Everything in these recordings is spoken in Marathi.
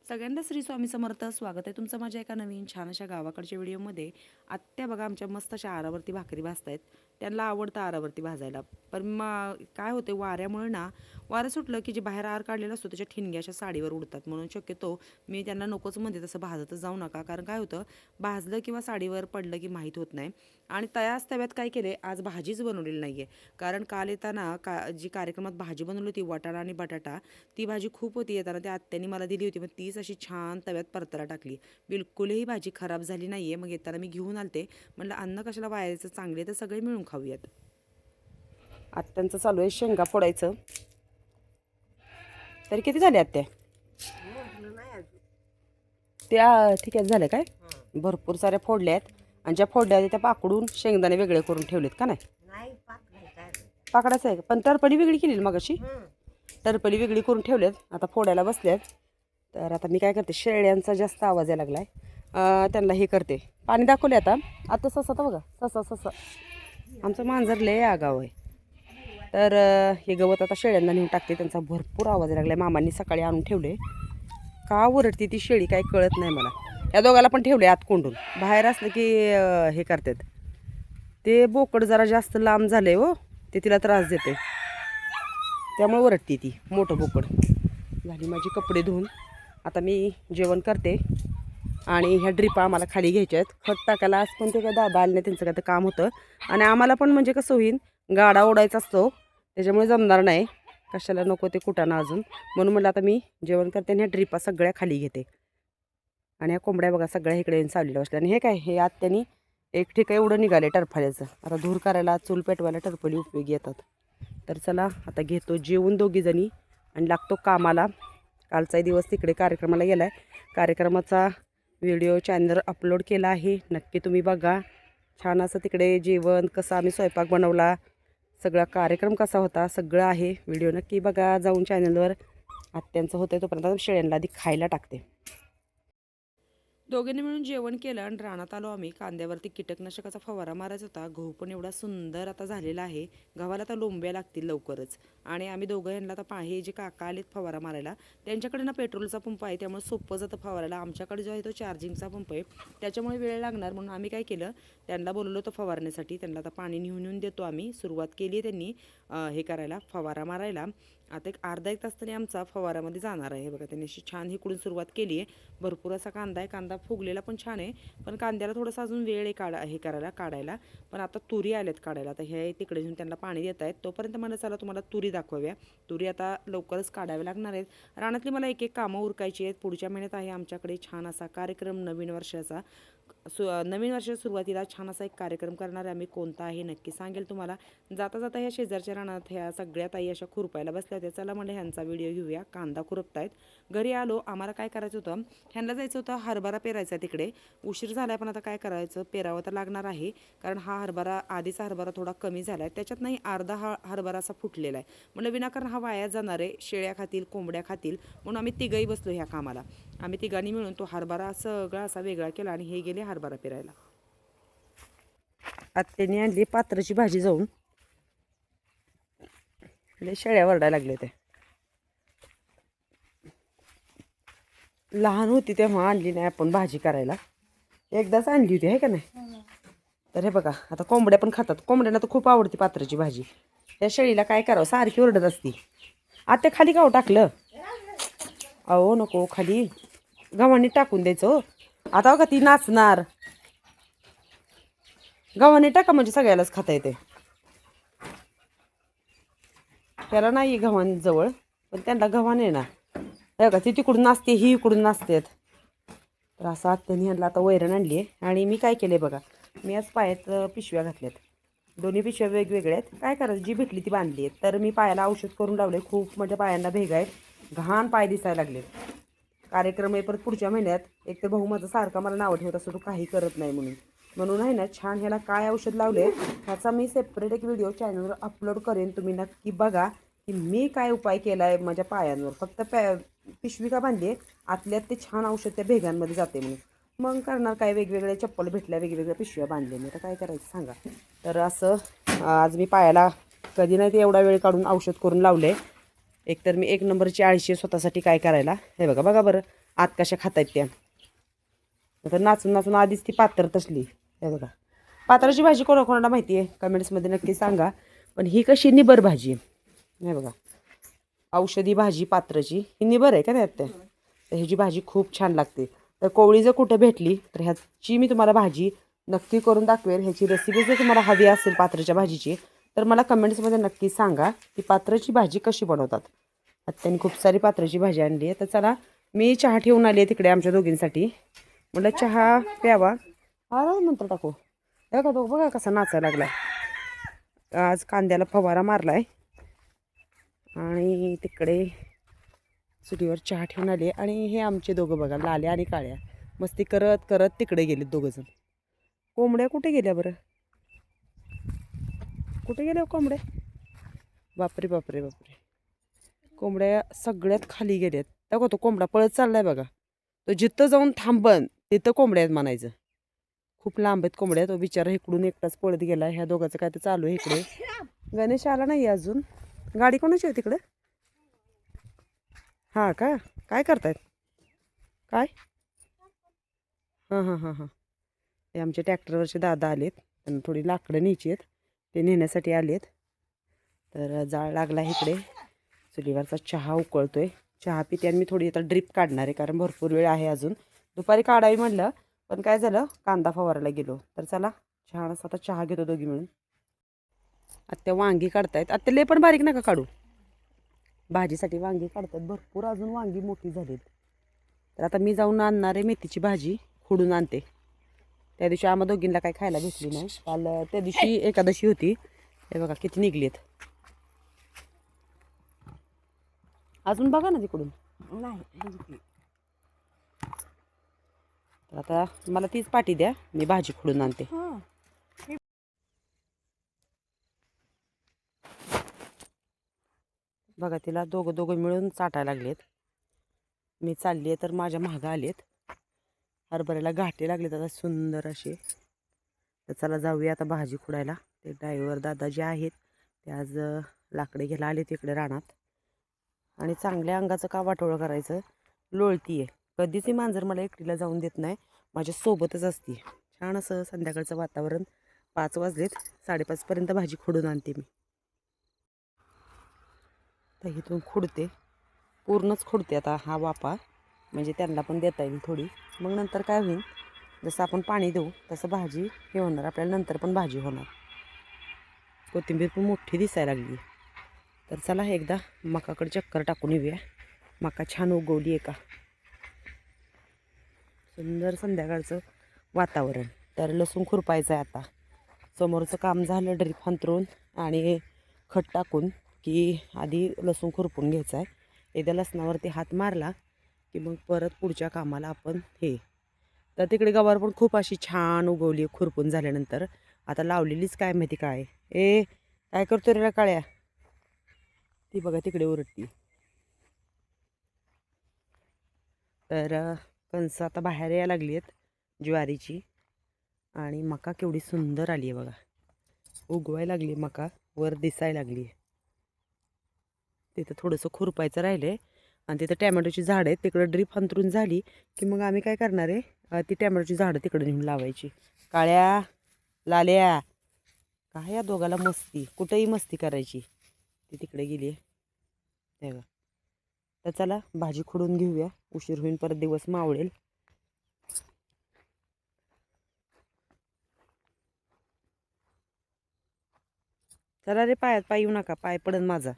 सगळ्यांना श्री स्वामी समर्थ. स्वागत आहे तुमचं माझ्या एका नवीन छान अशा गावाकडच्या व्हिडिओमध्ये. आत्या बघा आमच्या मस्त अशा आरावरती भाकरी भाजतायत. त्यांना आवडतं आरावरती भाजायला. पण मग काय होते, वाऱ्यामुळे ना, वारं सुटलं की जे बाहेर आर काढलेला असतो त्याच्या ठिणग्या अशा साडीवर उडतात. म्हणून शक्यतो मी त्यांना नकोच म्हणते तसं भाजतच जाऊ नका, कारण काय होतं, भाजलं किंवा साडीवर पडलं की माहीत होत नाही. आणि त्याच तव्यात काय केले, आज भाजीच बनवलेली नाही आहे. कारण काल येताना जी कार्यक्रमात भाजी बनवली होती वाटाणा आणि बटाटा, ती भाजी खूप होती. येताना त्या आत्यानी मला दिली होती, मग तीच अशी छान तव्यात परतायला टाकली. बिलकुलही भाजी खराब झाली नाही आहे. मग येताना मी घेऊन आलते, म्हणलं अन्न कशाला वायाचं, चांगले तर सगळे मिळून खाऊयात. आत्यांचं चालू आहे शेंगा फोडायचं. तरी किती झाले आत्या? त्या ठीक आहे, झाल्या काय? भरपूर साऱ्या फोडल्या आहेत. आणि ज्या फोडल्या आहेत त्या पाकडून शेंगदाणे वेगळे करून ठेवलेत का नाही? पाकडाचं आहे का? पण टरपली वेगळी केली मग अशी टरपली वेगळी करून ठेवलेत. आता फोडायला बसल्यात. तर आता मी काय करते, शेळ्यांचा जास्त आवाज यायला लागला आहे, त्यांना हे करते, पाणी दाखवले. आता ससा तर बघा, ससा आमचं मांजर लय आगाव आहे. तर हे गवत आता शेळ्यांना नेऊन टाकते. त्यांचा भरपूर आवाज यायला लागला आहे. मामांनी सकाळी आणून ठेवले. का ओरडते ती शेळी काय कळत नाही मला. या दोघाला पण ठेवले आत कोंडून. बाहेर असलं की हे करतात. ते बोकड जरा जास्त लांब झाले हो, ते तिला त्रास देते, त्यामुळे ओरडते ती. मोठं बोकड. झाली माझी कपडे धुवून. आता मी जेवण करते. आणि ह्या ड्रिपा आम्हाला खाली घ्यायच्या आहेत खत टाकायला. आज पण ते काय दादा आले नाही, त्यांचं काय तर काम होतं. आणि आम्हाला पण म्हणजे कसं होईल, गाडा ओढायचा असतो, त्याच्यामुळे जमणार नाही. कशाला नको ते कुटाणं अजून. म्हणून म्हटलं आता मी जेवण करते आणि ह्या ड्रिपा सगळ्या खाली घेते. आणि ह्या कोंबड्या बघा सगळ्या इकडे येऊन सावलीला बसल्या. आणि हे काय, हे आत्यानी एक ठिका एवढं निघाले टरफल्याचं. आता धूर करायला, चूल पेटवायला टरफली उपयोगी येतात. तर चला आता घेतो जेवून दोघीजणी आणि लागतो कामाला. कालचाही दिवस तिकडे कार्यक्रमाला गेला आहे. कार्यक्रमाचा व्हिडिओ चॅनलवर अपलोड केला आहे, नक्की तुम्ही बघा. छान असं तिकडे जेवण, कसं आम्ही स्वयंपाक बनवला, सगळा कार्यक्रम कसा होता, सगळं आहे. व्हिडिओ नक्की बघा जाऊन चॅनलवर. आत्यांचं होतं तोपर्यंत शेळ्यांना आधी खायला टाकते. दोघींनी मिळून जेवण केलं आणि रानात आलो आम्ही. कांद्यावरती कीटकनाशकाचा फवारा मारायचा होता. गहू पण एवढा सुंदर आता झालेला आहे. गव्हाला आता लोंब्या लागतील लवकरच. आणि आम्ही दोघं यांना आता हे जे काका आलेत फवारा मारायला, त्यांच्याकडे ना पेट्रोलचा पंप आहे, त्यामुळे सोपं जातं फवारायला. आमच्याकडे जो आहे तो चार्जिंगचा पंप आहे, त्याच्यामुळे वेळ लागणार. म्हणून आम्ही काय केलं, त्यांना बोलवलं होतं फवारण्यासाठी. त्यांना आता पाणी नेऊन देतो आम्ही. सुरुवात केली आहे त्यांनी हे करायला, फवारा मारायला. आता एक अर्धा एक तास तरी आमचा फवारामध्ये जाणार आहे. बघा त्यांनी अशी छान इकडून सुरुवात केली आहे. भरपूर असा कांदा आहे. कांदा फुगलेला पण छान आहे, पण कांद्याला थोडंसं अजून वेळ आहे हे करायला, काढायला. पण आता तुरी आल्यात काढायला. आता हे तिकडे घेऊन त्यांना पाणी देत आहेत. तोपर्यंत मला चला तुम्हाला तुरी दाखवूया. तुरी आता लवकरच काढाव्या लागणार आहेत. रानातली मला एक एक कामं उरकायची आहेत. पुढच्या महिन्यात आहे आमच्याकडे छान असा कार्यक्रम नवीन वर्षाचा. नवीन वर्षाच्या सुरुवातीला छान असा एक कार्यक्रम करणार आहे आम्ही. कोणता आहे नक्की सांगेल तुम्हाला. जाता जाता ह्या शेजारच्या रानात ह्या सगळ्या ताई अशा खुरपायला बसल्या होत्या. चला म्हणजे ह्यांचा व्हिडिओ घेऊया. कांदा खुरपतायत. घरी आलो. आम्हाला काय करायचं होतं, ह्यांना जायचं होतं हरभरा पेरायचा तिकडे. उशीर झाला पण आता काय करायचं, पेरावं तर लागणार आहे. कारण हा हरभरा, आधीचा हरभरा थोडा कमी झाला आहे, त्याच्यात नाही अर्धा हरभरा असा फुटलेला आहे. म्हणलं विनाकारण हा वाया जाणार आहे, शेळ्या खातील, कोंबड्या खातील. म्हणून आम्ही तिघही बसलो ह्या कामाला. आम्ही तिघांनी मिळून तो हरभरा सगळा असा वेगळा केला आणि हे गेले हरभरा पेरायला. आत्याने आणली पात्राची भाजी जाऊन. शेळ्या वरडायला लागले ते. लहान होती तेव्हा आणली नाही आपण भाजी करायला, एकदाच आणली होती आहे का नाही. तर हे बघा आता कोंबड्या पण खातात. कोंबड्यांना तर खूप आवडते पात्राची भाजी. त्या शेळीला काय करावं, सारखी ओरडत असती. आता खाली गाव टाकलं, अहो नको खाली, गव्हाणी टाकून द्यायचं हो. आता बघा ती नाचणार. गव्हाणी टाका म्हणजे सगळ्यालाच खाता येते. त्याला नाही गव्हाण जवळ, पण त्यांना गव्हाण आहे ना. बघा ती तिकडून नाचते, ही इकडून नाचतेत. तर असं आत्याने ह्यांना आता वैरण आणली आहे. आणि मी काय केलं बघा, मी आज पायात पिशव्या घातल्यात. दोन्ही पिशव्या वेगवेगळ्या आहेत. काय करायचं, जी भेटली ती बांधली आहेत. तर मी पायाला औषध करून लावले. खूप म्हणजे पायांना भेगा आहेत, घाण पाय दिसायला लागले. कार्यक्रम आहे परत पुढच्या महिन्यात. एक तर भाऊ माझा सारखा मला नाव ठेवत असतो, तू काही करत नाही म्हणून आहे ना, छान ह्याला काय औषध लावले ह्याचा मी सेपरेट एक व्हिडिओ चॅनलवर अपलोड करेन. तुम्ही नक्की बघा की मी काय उपाय केला आहे माझ्या पायांवर. फक्त पिशवी का बांधली आहे, आतल्यात ते छान औषध त्या भेगांमध्ये जाते म्हणून. मग करणार काय, वेगवेगळ्या चप्पल भेटल्या, वेगवेगळ्या पिशव्या बांधल्या. मी तर काय करायचं सांगा. तर असं आज मी पायाला कधी नाही ते एवढा वेळ काढून औषध करून लावले. एकतर मी एक नंबरची आळशी आहे स्वतःसाठी काय करायला. हे बघा बघा बरं आत कशा खातायत त्या. तर नाचून नाचून आधीच ती पात्र तसली. हे बघा पात्राची भाजी कोणाकोणाला माहिती आहे कमेंट्समध्ये नक्की सांगा. पण ही कशी निबर भाजी आहे. हे बघा औषधी भाजी पात्राची ही निबर आहे का नाही त्या. तर ह्याची भाजी खूप छान लागते. तर कोवळी जर कुठं भेटली तर ह्याची मी तुम्हाला भाजी नक्की करून दाखवेल. ह्याची रेसिपी जर तुम्हाला हवी असेल पात्राच्या भाजीची तर मला कमेंट्समध्ये नक्की सांगा की पात्राची भाजी कशी बनवतात. आत्याने खूप सारी पात्राची भाजी आणली आहे. तर चला मी चहा ठेवून आली आहे तिकडे आमच्या दोघींसाठी. म्हटलं चहा प्यावा. हा नंतर टाकू. बघा तो बघा कसा नाचायला लागलाय. आज कांद्याला फवारा मारलाय आणि तिकडे चुलीवर चहा ठेवून आले. आणि हे आमचे दोघं बघा लाल्या आणि काळ्या मस्ती करत करत तिकडे गेलेत दोघंजण. कोंबड्या कुठे गेल्या बरं. कुठे गेल्या कोंबड्या. बापरे बापरे बापरे. कोंबड्या सगळ्यात खाली गेल्यात. बघा तो कोंबडा पळत चाललाय बघा. तो जिथं जाऊन थांबन तिथं कोंबड्या आहेत म्हणायचं. खूप लांब आहेत कोंबड्या. तो बिचारा इकडून एकटाच पळत गेला. ह्या दोघांचं काय तर चालू आहे इकडे. गणेश आला नाही अजून. गाडी कोणाची आहे तिकडं. हां का काय करतायत काय. हां हां हां हां ते आमचे ट्रॅक्टरवरचे दादा आलेत. त्यांना थोडी लाकडं न्यायची आहेत ते नेण्यासाठी आलेत. तर जाळ लागला इकडे. चुलीवरचा चहा उकळतोय. चहा पिते आणि मी थोडी आता ड्रिप काढणार आहे कारण भरपूर वेळ आहे अजून. दुपारी काढावी म्हणलं पण काय झालं कांदा फवारायला गेलो. तर चला छान असा आता चहा घेतो दोघी मिळून. आत्या वांगी काढतायत. आत्या लय पण बारीक नका काढू. भाजीसाठी वांगी काढतात भरपूर. अजून वांगी मोठी झालीत. तर आता मी जाऊन आणणार आहे मेथीची भाजी खुडून आणते. त्या दिवशी आम्हा दोघींना काही खायला भेटली नाही. काल त्या दिवशी एकादशी होती. हे बघा किती निघलीत. अजून बघा ना तिकडून नाही. तर आता मला तीच पाटी द्या मी भाजी खुडून आणते. बघा तिला दोघं दोघं मिळून चाटायला लागलेत. मी चालली आहे तर माझ्या मागं आलेत. हरभऱ्याला घाटे लागलेत आता सुंदर असे. तर चला जाऊया आता भाजी खुडायला. ते ड्रायव्हर दादा जे आहेत ते आज लाकडे घ्यायला आले तिकडे रानात. आणि चांगल्या अंगाचं का वाटोळं करायचं. लोळती आहे. कधीच ही मांजर मला एकटीला जाऊन देत नाही. माझ्या सोबतच असते. छान असं संध्याकाळचं वातावरण. 5 वाजलेत. 5:30पर्यंत भाजी खुडून आणते मी. तर इथून खुडते पूर्णच खुडते आता हा वापा म्हणजे त्यांना पण देता येईल थोडी. मग नंतर काय होईल जसं आपण पाणी देऊ तसं भाजी हे होणार. आपल्याला नंतर पण भाजी होणार. कोथिंबीर पण मोठी दिसायला लागली. तर चला एकदा मकाकडे चक्कर टाकून येऊया. मका छान उगवली आहे का. सुंदर संध्याकाळचं वातावरण. तर लसूण खुरपायचं आहे आता. समोरचं काम झालं ड्रीप अंथरून आणि खत टाकून की आधी लसूण खुरपून घ्यायचा आहे. एकदा लसणावरती हात मारला की मग परत पुढच्या कामाला आपण हे. तर तिकडे गवार पण खूप अशी छान उगवली खुरपून झाल्यानंतर. आता लावलेलीच काय माहिती काय. काय करतो रे काळ्या. ती बघा तिकडे ओरडती. तर कणसं आता बाहेर यायला लागली आहेत ज्वारीची. आणि मका केवढी सुंदर आली आहे बघा. उगवायला लागली मका वर दिसायला लागली आहे. तिथं थोडंसं खुरपायचं राहिलं आहे. आणि तिथं टॅमॅटोची झाडं आहेत. तिकडं ड्रीप अंथरून झाली की मग आम्ही काय करणार आहे ती टॅमॅटोची झाडं तिकडं नेऊन लावायची. काळ्या लाल्या काय या दोघाला मस्ती. कुठंही मस्ती करायची. ती तिकडे गेली आहे तेव्हा. तर चला भाजी खुडून घेऊया. उशीर होईन परत दिवस मावळेल. चला रे पायात पाय येऊ नका. पाय पडन माझा.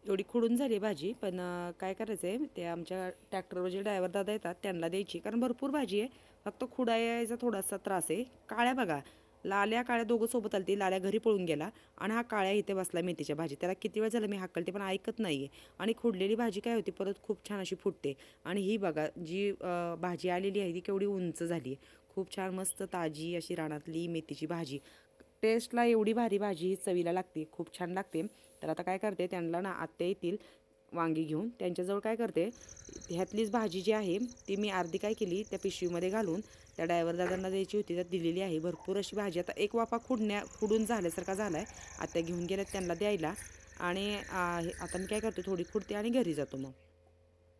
एवढी खुडून झाली भाजी. पण काय करायचं आहे ते आमच्या ट्रॅक्टरवर जे ड्रायव्हर दादा येतात त्यांना द्यायची कारण भरपूर भाजी आहे. फक्त खुडायचा थोडासा त्रास आहे. काळ्या बघा लाल्या काळ्या दोघं सोबत आलती. लाल्या घरी पळून गेला आणि हा काळ्या इथे बसला मेथीच्या भाजी. त्याला किती वेळ झाला मी हाकलते पण ऐकत नाही आहे. आणि खुडलेली भाजी काय होती परत खूप छान अशी फुटते. आणि ही बघा जी भाजी आलेली आहे ती केवढी उंच झाली आहे. खूप छान मस्त ताजी अशी रानातली मेथीची भाजी. टेस्टला एवढी भारी भाजी चवीला लागते. खूप छान लागते. तर आता काय करते, त्यांना ना आत्या येतील वांगी घेऊन, त्यांच्याजवळ काय करते, ह्यातलीच भाजी जी आहे ती मी अर्धी काय केली त्या पिशवीमध्ये घालून त्या ड्रायव्हर दादांना द्यायची होती, त्यात दिलेली आहे. भरपूर अशी भाजी, आता एक वाफा खुडून झाल्यासारखा झाला आहे. आत्या घेऊन गेल्यात त्यांना द्यायला. आणि आता मी काय करते, थोडी खुडते आणि घरी जातो. मग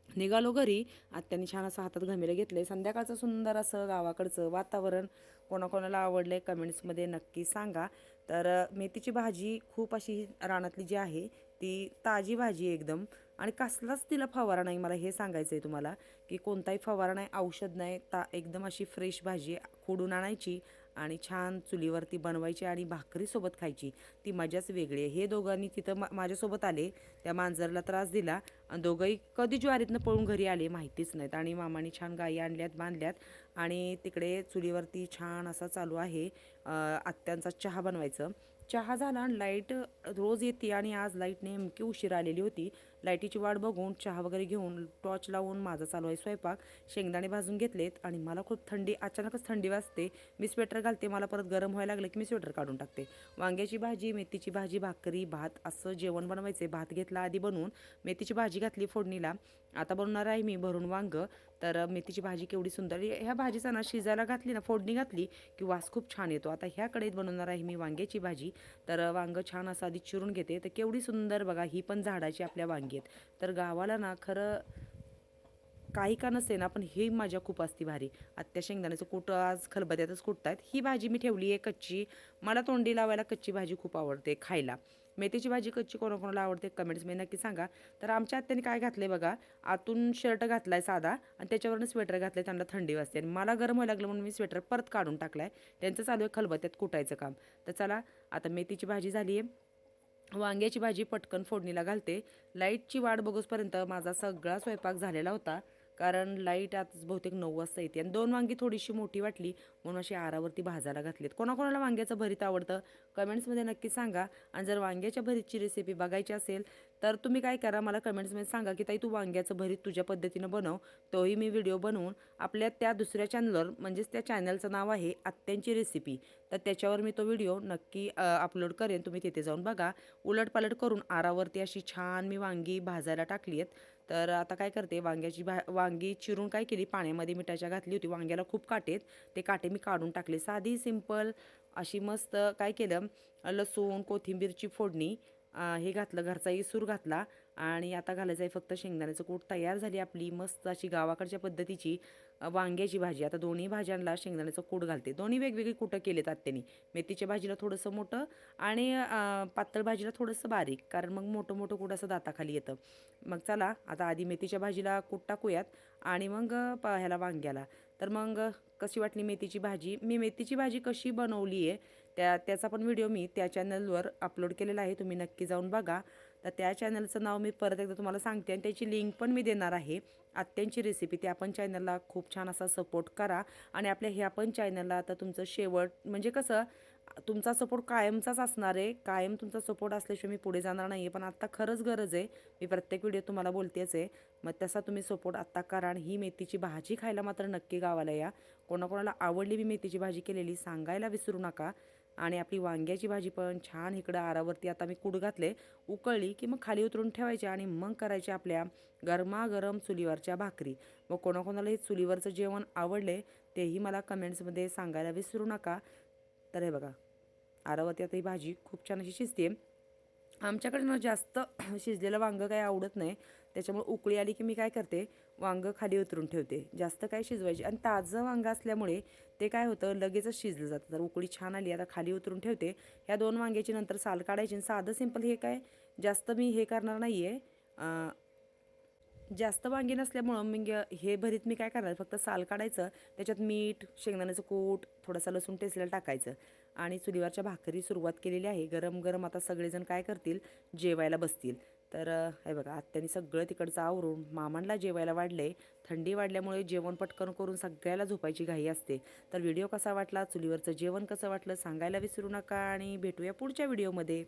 निघालो घरी. आत्याने छान असं हातात घमेलं घेतलं आहे. संध्याकाळचं सुंदर असं गावाकडचं वातावरण कोणाकोणाला आवडलं आहे कमेंट्समध्ये नक्की सांगा. तर मेथीची भाजी खूप अशी रानातली जी आहे ती ताजी भाजी एकदम, आणि कसलाच तिला फवारा नाही. मला हे सांगायचं आहे तुम्हाला की कोणताही फवारा नाही, औषध नाही, एकदम अशी फ्रेश भाजी खोडून आणायची आणि छान चुलीवरती बनवायची आणि भाकरीसोबत खायची. ती मजाच वेगळी आहे. हे दोघांनी तिथं माझ्यासोबत आले, त्या मांजरला त्रास दिला आणि दोघंही कधी ज्वारीतनं पळून घरी आले माहितीच नाहीत. आणि मामाने छान गायी आणल्यात, बांधल्यात आणि तिकडे चुलीवरती छान असा चालू आहे आत्यांचा चहा बनवायचं. चहा झाला आणि लाईट रोज येते आणि आज लाईट नेमकी उशीर आलेली होती. लाईटीची वाट बघून चहा वगैरे घेऊन टॉर्च लावून माझा चालू आहे स्वयंपाक. शेंगदाणे भाजून घेतलेत आणि मला खूप थंडी, अचानकच थंडी वाजते. मी स्वेटर घालते, मला परत गरम व्हायला लागलं की मी स्वेटर काढून टाकते. वांग्याची भाजी, मेथीची भाजी, भाकरी, भात असं जेवण बनवायचे. भात घेतला आधी बनवून, मेथीची भाजी घातली फोडणीला. आता बनवणार आहे मी भरून वांग. तर मेथीची भाजी केवढी सुंदर, ह्या भाजीचा ना शिजायला घातली ना, फोडणी घातली की वास खूप छान येतो. आता ह्या कढईत बनवणार आहे मी वांग्याची भाजी. तर वांग छान असं आधी चिरून घेते. तर केवढी सुंदर बघा, ही पण झाडाची आपल्या वांगी आहेत. तर गावाला ना खरं काही का नसते ना, पण ही मजा खूप असते भारी. आत्या शेंगदाण्याचं कूट आज खलबत्यातच कुटतायत. ही भाजी मी ठेवली आहे कच्ची. मला तोंडी लावायला कच्ची भाजी खूप आवडते खायला. मेथीची भाजी कच्ची कोणाकोणाला आवडते कमेंट्समध्ये नक्की सांगा. तर आमच्या आत्याने काय घातलं बघा, आतून शर्ट घातलाय साधा आणि त्याच्यावरनं स्वेटर घातलं, त्यांना थंडी वाजते आणि मला गरम व्हायला लागलं म्हणून मी स्वेटर परत काढून टाकलाय. त्यांचं चालू आहे खलबत्यात कुटायचं काम. तर चला, आता मेथीची भाजी झाली आहे, वांग्याची भाजी पटकन फोडणीला घालते. लाईटची वाट बघूसपर्यंत माझा सगळा स्वयंपाक झालेला होता, कारण लाईट आताच बहुतेक 9 वाजता येते. आणि 2 वांगी थोडीशी मोठी वाटली म्हणून अशी आरावरती भाजायला घातलीत. कोणाकोणाला वांग्याचं भरीत आवडतं कमेंट्समध्ये नक्की सांगा. आणि जर वांग्याच्या भरीतची रेसिपी बघायची असेल तर तुम्ही काय करा, मला कमेंट्समध्ये सांगा की ताई तू वांग्याचं भरीत तुझ्या पद्धतीनं बनव. तोही मी व्हिडिओ बनवून आपल्या त्या दुसऱ्या चॅनलवर, म्हणजेच त्या चॅनलचं नाव आहे आत्यांची रेसिपी, तर त्याच्यावर मी तो व्हिडिओ नक्की अपलोड करेन. तुम्ही तिथे जाऊन बघा. उलटपालट करून आरावरती अशी छान मी वांगी भाजायला टाकली आहेत. तर आता काय करते, वांगी चिरून काय केली, पाण्यामध्ये मिठाच्या घातली होती. वांग्याला खूप काटे आहेत, ते काटे मी काढून टाकले. साधी सिंपल अशी मस्त काय केलं, लसूण कोथिंबीरची फोडणी, हे घातलं, घरचा इसूर घातला आणि आता घालायचं आहे फक्त शेंगदाण्याचं कूट. तयार झाली आपली मस्त अशी गावाकडच्या पद्धतीची वांग्याची भाजी. आता दोन्ही भाज्यांना शेंगदाण्याचं कूट घालते. दोन्ही वेगवेगळी कुटं केलेत आत्यानी. मेथीच्या भाजीला थोडंसं मोठं आणि पातळ भाजीला थोडंसं बारीक, कारण मग मोठं मोठं कूट असं दाताखाली येतं. मग चला, आता आधी मेथीच्या भाजीला कूट टाकूयात आणि मग ह्याला वांग्याला. तर मग कशी वाटली मेथीची भाजी, मी मेथीची भाजी कशी बनवली आहे त्याचा पण व्हिडिओ मी त्या चॅनलवर अपलोड केलेला आहे, तुम्ही नक्की जाऊन बघा. तर त्या चॅनलचं नाव मी परत एकदा तुम्हाला सांगते आणि त्याची लिंक पण मी देणार आहे. आत्यांची रेसिपी, त्या पण चॅनलला खूप छान असा सपोर्ट करा. आणि आपल्या ह्या पण चॅनलला आता तुमचं शेवट म्हणजे कसं, तुमचा सपोर्ट कायमचाच असणार आहे. कायम तुमचा सपोर्ट असल्याशिवाय मी पुढे जाणार नाही आहे. पण आत्ता खरंच गरज आहे, मी प्रत्येक व्हिडिओ तुम्हाला बोलतेच आहे. मग तसा तुम्ही सपोर्ट आत्ता करा. आणि ही मेथीची भाजी खायला मात्र नक्की गावाला या. कोणाकोणाला आवडली मी मेथीची भाजी केलेली सांगायला विसरू नका. आणि आपली वांग्याची भाजी पण छान इकडं आरावरती आता मी कूट घातले, उकळली की मग खाली उतरून ठेवायची आणि मग करायची आपल्या गरमागरम चुलीवरच्या भाकरी. मग कोणाकोणाला हे चुलीवरचं जेवण आवडले तेही मला कमेंट्समध्ये सांगायला विसरू नका. तर हे बघा, आरावरती आता ही भाजी खूप छान अशी शिजते. आमच्याकडे ना जास्त शिजलेलं वांगं काही आवडत नाही, त्याच्यामुळे उकळी आली की मी काय करते, वांगं खाली उतरून ठेवते. जास्त काय शिजवायची, आणि ताजं वांगं असल्यामुळे ते काय होतं लगेचच शिजलं जातं. तर उकळी छान आली, आता खाली उतरून ठेवते. ह्या 2 वांग्याची नंतर साल काढायची. साधं सिंपल हे काय जास्त मी हे करणार नाही आहे, जास्त वांगी नसल्यामुळं मग हे भरीत मी काय करणार, फक्त साल काढायचं, त्याच्यात मीठ, शेंगदाण्याचं कूट, थोडासा लसूण टेचलेला टाकायचं आणि चुलीवरच्या भाकरी सुरुवात केलेली आहे. गरम गरम आता सगळेजण काय करतील, जेवायला बसतील. तर हे बघा, आत्याने सगळं तिकडचं आवरून मामांना जेवायला वाढले. थंडी वाढल्यामुळे जेवण पटकन करून सगळ्याला झोपायची घाई असते. तर व्हिडिओ कसा वाटला, चुलीवरचं जेवण कसं वाटलं सांगायला विसरू नका आणि भेटूया पुढच्या व्हिडिओमध्ये.